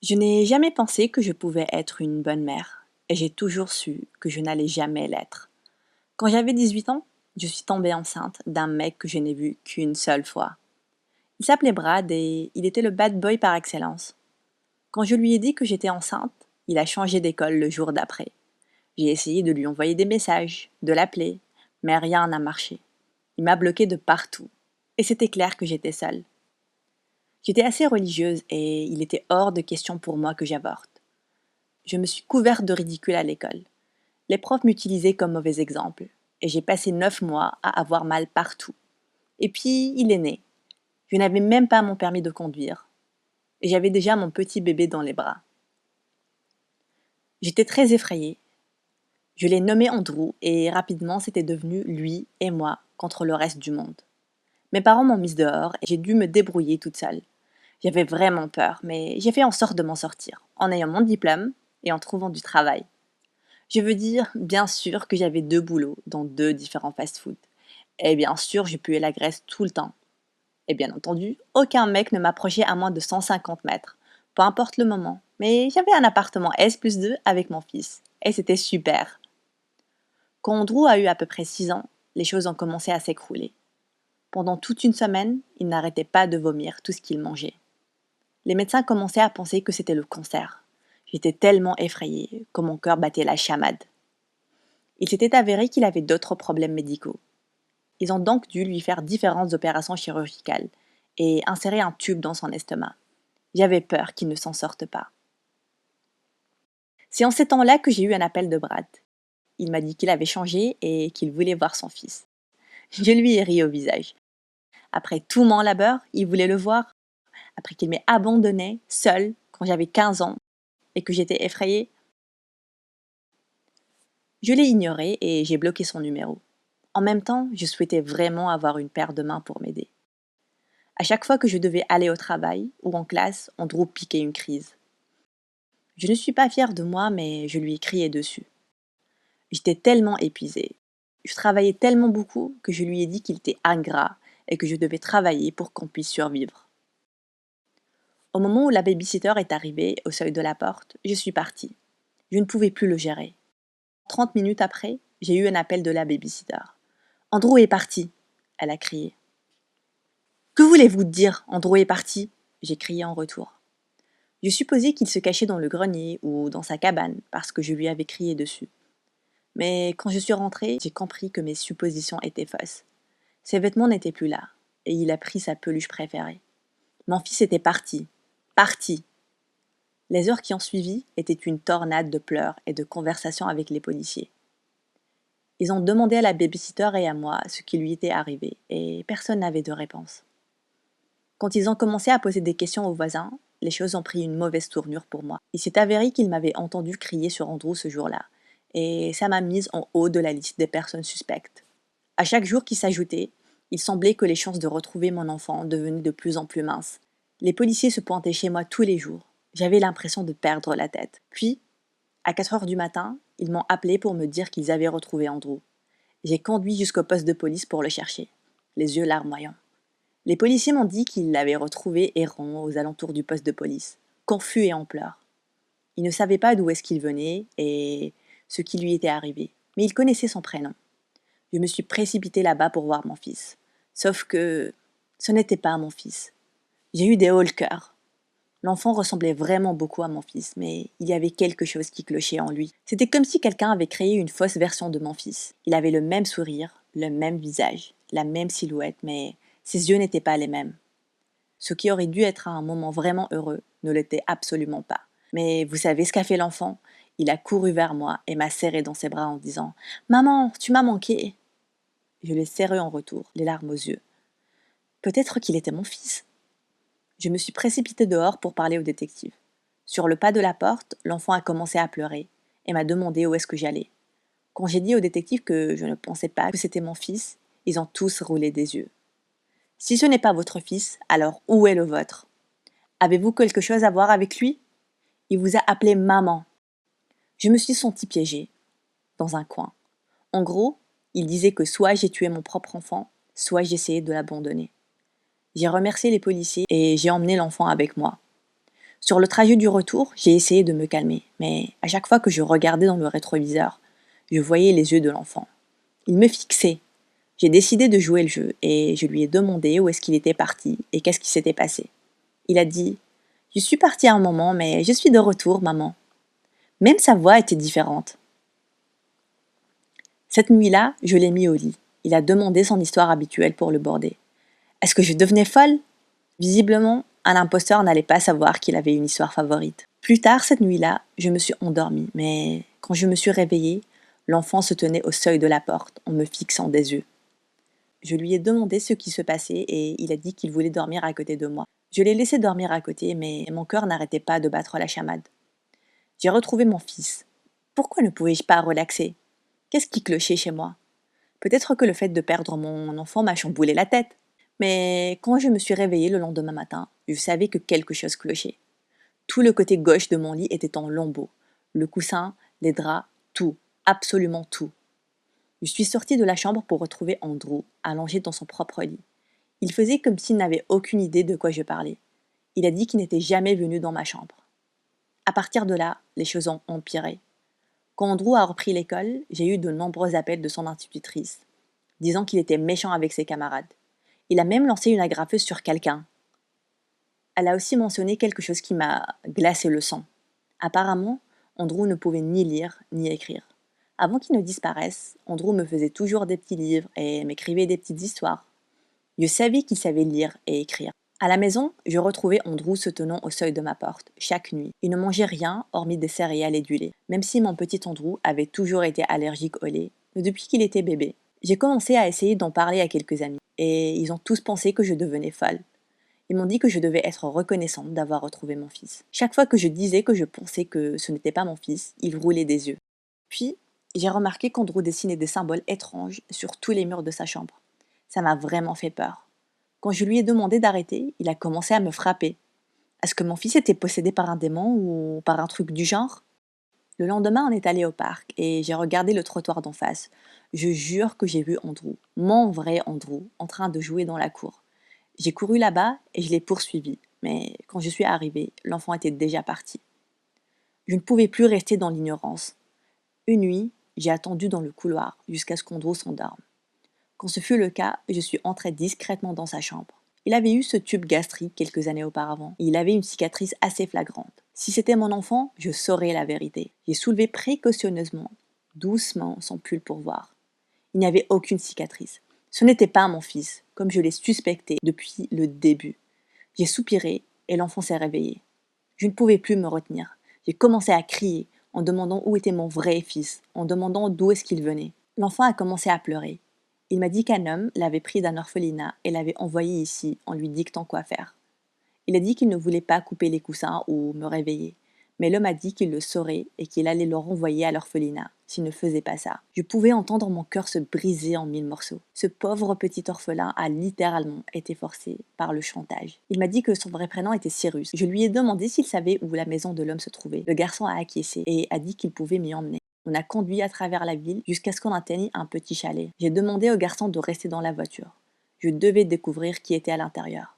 Je n'ai jamais pensé que je pouvais être une bonne mère, et j'ai toujours su que je n'allais jamais l'être. Quand j'avais 18 ans, je suis tombée enceinte d'un mec que je n'ai vu qu'une seule fois. Il s'appelait Brad et il était le bad boy par excellence. Quand je lui ai dit que j'étais enceinte, il a changé d'école le jour d'après. J'ai essayé de lui envoyer des messages, de l'appeler, mais rien n'a marché. Il m'a bloquée de partout, et c'était clair que j'étais seule. J'étais assez religieuse et il était hors de question pour moi que j'avorte. Je me suis couverte de ridicule à l'école. Les profs m'utilisaient comme mauvais exemple, et j'ai passé 9 mois à avoir mal partout. Et puis, il est né. Je n'avais même pas mon permis de conduire, et j'avais déjà mon petit bébé dans les bras. J'étais très effrayée. Je l'ai nommé Andrew, et rapidement c'était devenu lui et moi contre le reste du monde. Mes parents m'ont mise dehors, et j'ai dû me débrouiller toute seule. J'avais vraiment peur, mais j'ai fait en sorte de m'en sortir, en ayant mon diplôme et en trouvant du travail. Je veux dire, bien sûr que j'avais 2 boulots dans 2 différents fast-food. Et bien sûr, je puais la graisse tout le temps. Et bien entendu, aucun mec ne m'approchait à moins de 150 mètres. Peu importe le moment. Mais j'avais un appartement S+2 avec mon fils. Et c'était super. Quand Andrew a eu à peu près 6 ans, les choses ont commencé à s'écrouler. Pendant toute une semaine, il n'arrêtait pas de vomir tout ce qu'il mangeait. Les médecins commençaient à penser que c'était le cancer. J'étais tellement effrayée que mon cœur battait la chamade. Il s'était avéré qu'il avait d'autres problèmes médicaux. Ils ont donc dû lui faire différentes opérations chirurgicales et insérer un tube dans son estomac. J'avais peur qu'il ne s'en sorte pas. C'est en ces temps-là que j'ai eu un appel de Brad. Il m'a dit qu'il avait changé et qu'il voulait voir son fils. Je lui ai ri au visage. Après tout mon labeur, il voulait le voir. Après qu'il m'ait abandonnée, seule, quand j'avais 15 ans, et que j'étais effrayée. Je l'ai ignoré et j'ai bloqué son numéro. En même temps, je souhaitais vraiment avoir une paire de mains pour m'aider. À chaque fois que je devais aller au travail ou en classe, Andrew piquait une crise. Je ne suis pas fière de moi, mais je lui ai crié dessus. J'étais tellement épuisée. Je travaillais tellement beaucoup que je lui ai dit qu'il était ingrat et que je devais travailler pour qu'on puisse survivre. Au moment où la babysitter est arrivée au seuil de la porte, je suis partie. Je ne pouvais plus le gérer. 30 minutes après, j'ai eu un appel de la babysitter. Andrew est parti, elle a crié. Que voulez-vous dire, Andrew est parti? J'ai crié en retour. Je supposais qu'il se cachait dans le grenier ou dans sa cabane parce que je lui avais crié dessus. Mais quand je suis rentrée, j'ai compris que mes suppositions étaient fausses. Ses vêtements n'étaient plus là, et il a pris sa peluche préférée. Mon fils était parti. Parti. Les heures qui ont suivi étaient une tornade de pleurs et de conversations avec les policiers. Ils ont demandé à la babysitter et à moi ce qui lui était arrivé, et personne n'avait de réponse. Quand ils ont commencé à poser des questions aux voisins, les choses ont pris une mauvaise tournure pour moi. Il s'est avéré qu'ils m'avaient entendu crier sur Andrew ce jour-là, et ça m'a mise en haut de la liste des personnes suspectes. À chaque jour qui s'ajoutait, il semblait que les chances de retrouver mon enfant devenaient de plus en plus minces. Les policiers se pointaient chez moi tous les jours. J'avais l'impression de perdre la tête. Puis, à 4 heures du matin, ils m'ont appelé pour me dire qu'ils avaient retrouvé Andrew. J'ai conduit jusqu'au poste de police pour le chercher, les yeux larmoyants. Les policiers m'ont dit qu'ils l'avaient retrouvé errant aux alentours du poste de police, confus et en pleurs. Ils ne savaient pas d'où est-ce qu'il venait et ce qui lui était arrivé, mais ils connaissaient son prénom. Je me suis précipitée là-bas pour voir mon fils. Sauf que ce n'était pas mon fils. J'ai eu des hauts le cœur. L'enfant ressemblait vraiment beaucoup à mon fils, mais il y avait quelque chose qui clochait en lui. C'était comme si quelqu'un avait créé une fausse version de mon fils. Il avait le même sourire, le même visage, la même silhouette, mais ses yeux n'étaient pas les mêmes. Ce qui aurait dû être un moment vraiment heureux ne l'était absolument pas. Mais vous savez ce qu'a fait l'enfant? Il a couru vers moi et m'a serré dans ses bras en disant « Maman, tu m'as manqué !» Je l'ai serré en retour, les larmes aux yeux. Peut-être qu'il était mon fils. Je me suis précipitée dehors pour parler au détective. Sur le pas de la porte, l'enfant a commencé à pleurer et m'a demandé où est-ce que j'allais. Quand j'ai dit au détective que je ne pensais pas que c'était mon fils, ils ont tous roulé des yeux. Si ce n'est pas votre fils, alors où est le vôtre? Avez-vous quelque chose à voir avec lui? Il vous a appelé maman. Je me suis sentie piégée, dans un coin. En gros, il disait que soit j'ai tué mon propre enfant, soit j'essayais de l'abandonner. J'ai remercié les policiers et j'ai emmené l'enfant avec moi. Sur le trajet du retour, j'ai essayé de me calmer, mais à chaque fois que je regardais dans le rétroviseur, je voyais les yeux de l'enfant. Il me fixait. J'ai décidé de jouer le jeu et je lui ai demandé où est-ce qu'il était parti et qu'est-ce qui s'était passé. Il a dit: Je suis parti un moment, mais je suis de retour, maman. Même sa voix était différente. Cette nuit-là, je l'ai mis au lit. Il a demandé son histoire habituelle pour le border. Est-ce que je devenais folle? Visiblement, un imposteur n'allait pas savoir qu'il avait une histoire favorite. Plus tard cette nuit-là, je me suis endormie, mais quand je me suis réveillée, l'enfant se tenait au seuil de la porte en me fixant des yeux. Je lui ai demandé ce qui se passait et il a dit qu'il voulait dormir à côté de moi. Je l'ai laissé dormir à côté, mais mon cœur n'arrêtait pas de battre la chamade. J'ai retrouvé mon fils. Pourquoi ne pouvais-je pas relaxer? Qu'est-ce qui clochait chez moi? Peut-être que le fait de perdre mon enfant m'a chamboulé la tête. Mais quand je me suis réveillée le lendemain matin, je savais que quelque chose clochait. Tout le côté gauche de mon lit était en lambeaux. Le coussin, les draps, tout, absolument tout. Je suis sortie de la chambre pour retrouver Andrew, allongé dans son propre lit. Il faisait comme s'il n'avait aucune idée de quoi je parlais. Il a dit qu'il n'était jamais venu dans ma chambre. À partir de là, les choses ont empiré. Quand Andrew a repris l'école, j'ai eu de nombreux appels de son institutrice, disant qu'il était méchant avec ses camarades. Il a même lancé une agrafeuse sur quelqu'un. Elle a aussi mentionné quelque chose qui m'a glacé le sang. Apparemment, Andrew ne pouvait ni lire ni écrire. Avant qu'il ne disparaisse, Andrew me faisait toujours des petits livres et m'écrivait des petites histoires. Je savais qu'il savait lire et écrire. À la maison, je retrouvais Andrew se tenant au seuil de ma porte, chaque nuit. Il ne mangeait rien, hormis des céréales et du lait, même si mon petit Andrew avait toujours été allergique au lait, depuis qu'il était bébé. J'ai commencé à essayer d'en parler à quelques amis, et ils ont tous pensé que je devenais folle. Ils m'ont dit que je devais être reconnaissante d'avoir retrouvé mon fils. Chaque fois que je disais que je pensais que ce n'était pas mon fils, ils roulaient des yeux. Puis, j'ai remarqué qu'Andrew dessinait des symboles étranges sur tous les murs de sa chambre. Ça m'a vraiment fait peur. Quand je lui ai demandé d'arrêter, il a commencé à me frapper. Est-ce que mon fils était possédé par un démon ou par un truc du genre? Le lendemain, on est allé au parc et j'ai regardé le trottoir d'en face. Je jure que j'ai vu Andrew, mon vrai Andrew, en train de jouer dans la cour. J'ai couru là-bas et je l'ai poursuivi, mais quand je suis arrivée, l'enfant était déjà parti. Je ne pouvais plus rester dans l'ignorance. Une nuit, j'ai attendu dans le couloir jusqu'à ce qu'Andrew s'endorme. Quand ce fut le cas, je suis entrée discrètement dans sa chambre. Il avait eu ce tube gastrique quelques années auparavant, et il avait une cicatrice assez flagrante. Si c'était mon enfant, je saurais la vérité. J'ai soulevé précautionneusement, doucement, son pull pour voir. Il n'y avait aucune cicatrice. Ce n'était pas mon fils, comme je l'ai suspecté depuis le début. J'ai soupiré et l'enfant s'est réveillé. Je ne pouvais plus me retenir. J'ai commencé à crier en demandant où était mon vrai fils, en demandant d'où est-ce qu'il venait. L'enfant a commencé à pleurer. Il m'a dit qu'un homme l'avait pris d'un orphelinat et l'avait envoyé ici en lui dictant quoi faire. Il a dit qu'il ne voulait pas couper les coussins ou me réveiller, mais l'homme a dit qu'il le saurait et qu'il allait le renvoyer à l'orphelinat s'il ne faisait pas ça. Je pouvais entendre mon cœur se briser en 1000 morceaux. Ce pauvre petit orphelin a littéralement été forcé par le chantage. Il m'a dit que son vrai prénom était Cyrus. Je lui ai demandé s'il savait où la maison de l'homme se trouvait. Le garçon a acquiescé et a dit qu'il pouvait m'y emmener. On a conduit à travers la ville jusqu'à ce qu'on atteigne un petit chalet. J'ai demandé au garçon de rester dans la voiture. Je devais découvrir qui était à l'intérieur.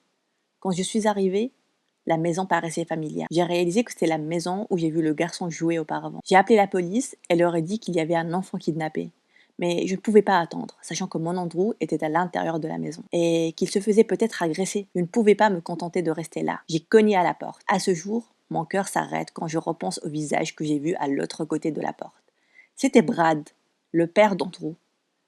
Quand je suis arrivée, la maison paraissait familière. J'ai réalisé que c'était la maison où j'ai vu le garçon jouer auparavant. J'ai appelé la police et leur ai dit qu'il y avait un enfant kidnappé. Mais je ne pouvais pas attendre, sachant que mon Andrew était à l'intérieur de la maison et qu'il se faisait peut-être agresser. Je ne pouvais pas me contenter de rester là. J'ai cogné à la porte. À ce jour, mon cœur s'arrête quand je repense au visage que j'ai vu à l'autre côté de la porte. C'était Brad, le père d'Andrew.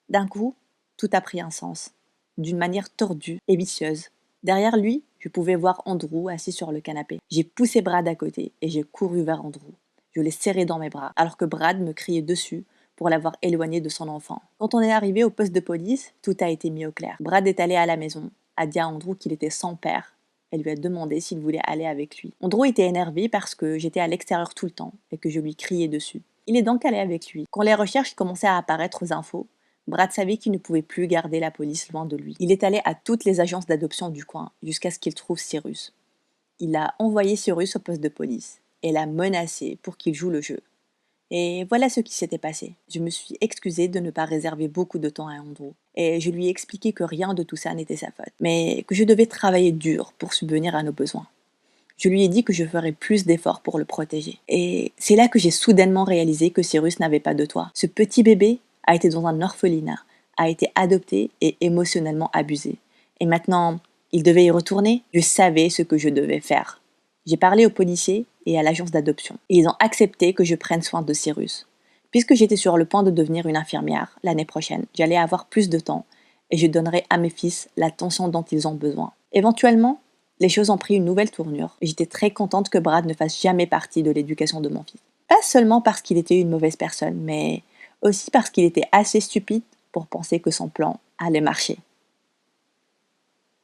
D'un coup, tout a pris un sens, d'une manière tordue et vicieuse. Derrière lui, je pouvais voir Andrew assis sur le canapé. J'ai poussé Brad à côté et j'ai couru vers Andrew. Je l'ai serré dans mes bras, alors que Brad me criait dessus pour l'avoir éloigné de son enfant. Quand on est arrivé au poste de police, tout a été mis au clair. Brad est allé à la maison, a dit à Andrew qu'il était sans père. Elle lui a demandé s'il voulait aller avec lui. Andrew était énervé parce que j'étais à l'extérieur tout le temps et que je lui criais dessus. Il est donc allé avec lui. Quand les recherches commençaient à apparaître aux infos, Brad savait qu'il ne pouvait plus garder la police loin de lui. Il est allé à toutes les agences d'adoption du coin jusqu'à ce qu'il trouve Cyrus. Il a envoyé Cyrus au poste de police et l'a menacé pour qu'il joue le jeu. Et voilà ce qui s'était passé. Je me suis excusée de ne pas réserver beaucoup de temps à Andrew. Et je lui ai expliqué que rien de tout ça n'était sa faute, mais que je devais travailler dur pour subvenir à nos besoins. Je lui ai dit que je ferais plus d'efforts pour le protéger. Et c'est là que j'ai soudainement réalisé que Cyrus n'avait pas de toit. Ce petit bébé a été dans un orphelinat, a été adopté et émotionnellement abusé. Et maintenant, il devait y retourner. Je savais ce que je devais faire. J'ai parlé aux policiers et à l'agence d'adoption. Et ils ont accepté que je prenne soin de Cyrus. Puisque j'étais sur le point de devenir une infirmière l'année prochaine, j'allais avoir plus de temps et je donnerais à mes fils l'attention dont ils ont besoin. Éventuellement, les choses ont pris une nouvelle tournure et j'étais très contente que Brad ne fasse jamais partie de l'éducation de mon fils. Pas seulement parce qu'il était une mauvaise personne, mais aussi parce qu'il était assez stupide pour penser que son plan allait marcher.